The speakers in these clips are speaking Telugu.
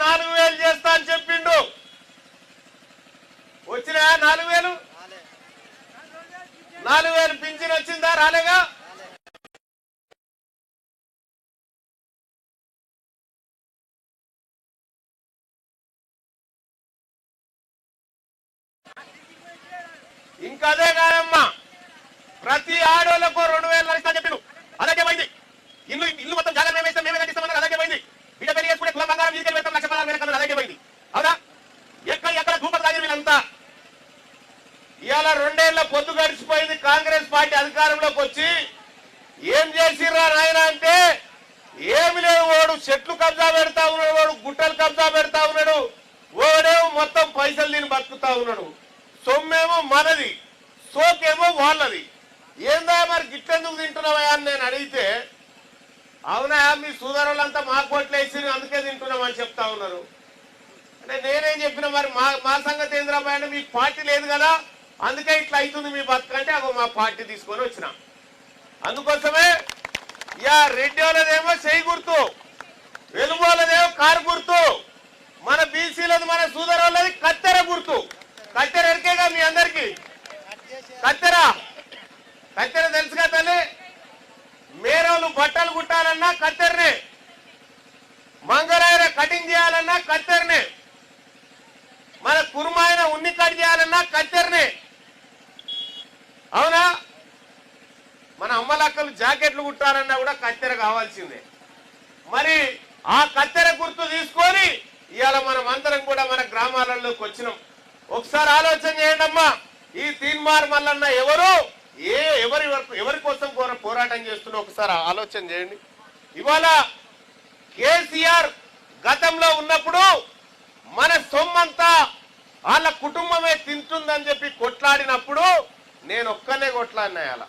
4000 చేస్తా అని చెప్పిండు. వచ్చినా 4000 పింఛన్ వచ్చిందా? రాలేగా. ఇంకా అదే కాదమ్మా, ప్రతి ఆడోళ్లకు 2000 ఇస్తా చెప్పిండు. అలాగే పోయింది. ఇల్లు మొత్తం జాగ్రత్త మేమే ఇస్తాం, మేమే కట్టిస్తామన్నారు. అలాగే పోయింది. బిడ్డ పెళ్లి చేసుకునే కులం బంగారం వీధికి వెళ్తాం, 1,16,000 కన్నా అలాగే పోయింది. అవునా? ఎక్కడ ధూపం తాగిన వీళ్ళంతా. ఇవాళ 2 ఏళ్ల పొద్దు గడిచిపోయింది. కాంగ్రెస్ పార్టీ అధికారంలోకి వచ్చి ఏం చేసిర్రా నాయన అంటే ఏమి లేదు. వాడు చెట్లు కబ్జా పెడతా ఉన్నాడు, వాడు గుట్టలు కబ్జా పెడతా ఉన్నాడు, వాడేమో మొత్తం పైసలు తిని బతుకుతా ఉన్నాడు. సొమ్మేమో మనది, సోకేమో వాళ్ళది. ఏందా మరి గిట్టెందుకు తింటున్నావా అని నేను అడిగితే, అవునా మీ సోదరులంతా మా కోట్లు వేసి అందుకే తింటున్నామని చెప్తా ఉన్నారు. అంటే నేనేం చెప్పిన మరి మా సంగతి ఏంద్రాబాయ్ అంటే మీకు పార్టీ లేదు కదా అందుకే ఇట్లా అవుతుంది మీ బతుకంటే అగో మా పార్టీ తీసుకొని వచ్చిన. అందుకోసమే రెడ్డి వాళ్ళదేమో చెయ్యి గుర్తు, వెలుగు వాళ్ళదేమో కారు గుర్తు, మన బీసీలది మన సోదరు వాళ్ళది కత్తెర గుర్తు. కత్తెర ఎరికేగా మీ అందరికి. కత్తెర తెలుసుగా తల్లి. మేరోలు బట్టలు కుట్టాలన్నా కత్తెరనే, మంగళాయన కటింగ్ చేయాలన్నా కత్తెరనే, మన కుర్మాయన ఉన్ని కట్ చేయాలన్నా కత్తెరనే. అవునా? మన అమ్మలక్కలు జాకెట్లు కుట్టాలన్నా కూడా కత్తెర కావాల్సిందే. మరి ఆ కత్తెర గుర్తు తీసుకొని ఇవాళ మనం అందరం కూడా మన గ్రామాలలోకి వచ్చినాం. ఒకసారి ఆలోచన చేయండి అమ్మా, ఈ తీన్మార్ మల్లన్న ఎవరి కోసం పోరాటం చేస్తున్నా ఒకసారి ఆలోచన చేయండి. ఇవాళ కేసీఆర్ గతంలో ఉన్నప్పుడు మన సొమ్మంతా వాళ్ళ కుటుంబమే తింటుందని చెప్పి కొట్లాడినప్పుడు నేను ఒక్కనే కొట్లాడినా. అలా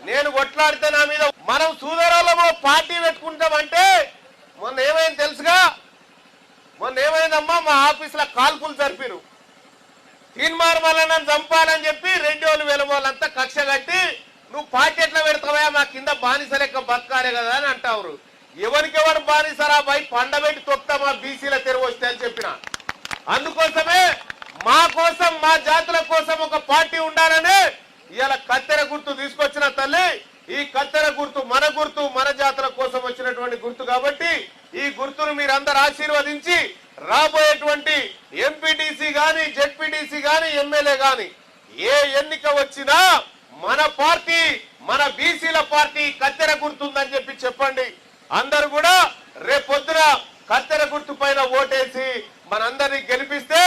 నేను కొట్లాడితే నా మీద మనం సూదరులమో పార్టీ పెట్టుకుంటామంటే మొన్న ఏమైంది తెలుసుగా? మొన్న ఏమైందమ్మా, మా ఆఫీసులో కాల్పులు జరిపారు. తీన్మార్ మల్లన్న చంపాలని చెప్పి రెడ్డి వాళ్ళు వెలమోళ్ళంతా కక్ష కట్టి నువ్వు పార్టీ ఎట్లా పెడతావా, మా కింద బానిస లెక్క బతకాలే కదా అని అంటారు. ఎవరికెవరు బానిసరా బాయ్, పండబెట్టి తొక్తా మా బీసీల తెరువు వస్తే అని చెప్పిన. అందుకోసమే మా కోసం మా జాతుల కోసం ఒక పార్టీ ఉండాలని ఇవాళ కత్తెర గుర్తు తీసుకొచ్చిన తల్లి. ఈ కత్తెర గుర్తు మన జాతుల కోసం వచ్చినటువంటి గుర్తు కాబట్టి ఈ గుర్తును మీరందరూ ఆశీర్వదించి రాబోయేటువంటి ఎంపీటీసీ గాని జెడ్పీటీసీ గాని ఎమ్మెల్యే గాని ఏ ఎన్నిక వచ్చినా మన పార్టీ మన బీసీల పార్టీ కత్తెర గుర్తుందని చెప్పి చెప్పండి. అందరూ కూడా రేపొద్దున కత్తెర గుర్తు పైన ఓటేసి మనందరినీ గెలిపిస్తే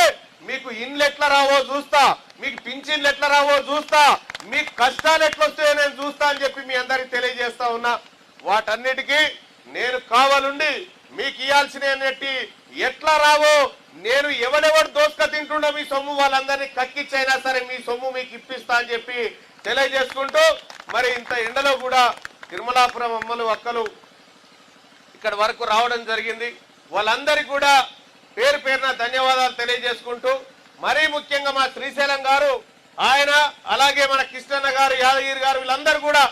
మీకు ఇండ్లు ఎట్లా రావో చూస్తా, మీకు పింఛన్లు ఎట్లా రావో చూస్తా, మీకు కష్టాలు ఎట్లా వస్తాయో నేను చూస్తా అని చెప్పి మీ అందరికి తెలియజేస్తా ఉన్నా. వాటన్నిటికీ నేను కావాలండి మీకు ఇవ్వాల్సినవి ఎట్లా రావో నేను ఎవడెవడు దోసుక తింటుండో మీ సొమ్ము వాళ్ళందరినీ కక్కిచ్చైనా సరే మీ సొమ్ము మీకు ఇప్పిస్తా అని చెప్పి తెలియజేసుకుంటూ, మరి ఇంత ఎండలో కూడా తిరుమలాపురం అమ్మలు అక్కలు ఇక్కడ వరకు రావడం జరిగింది. వాళ్ళందరికీ కూడా పేరు పేరున ధన్యవాదాలు తెలియజేసుకుంటూ, మరీ ముఖ్యంగా మా శ్రీశైలం గారు ఆయన అలాగే మన కృష్ణన్న గారు యాదగిరి గారు వీళ్ళందరూ కూడా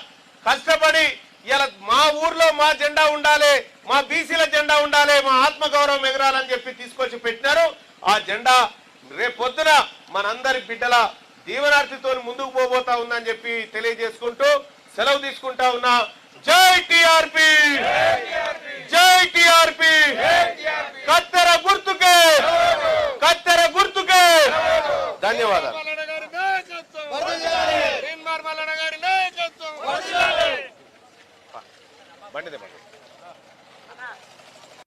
కష్టపడి ఇలా మా ఊర్లో మా జెండా ఉండాలి, మా బీసీల జెండా ఉండాలి, మా ఆత్మగౌరవం ఎగరాలని చెప్పి తీసుకొచ్చి పెట్టినారు. ఆ జెండా రేపొద్దున మనందరి బిడ్డల దీవనార్థితో ముందుకు పోబోతా ఉందని చెప్పి తెలియజేసుకుంటూ సెలవు తీసుకుంటా ఉన్నా. జై టీఆర్పీ, జై టీఆర్పీ, కత్తెర గుర్తుకే, కత్తెర గుర్తుకే. ధన్యవాదాలు. బండి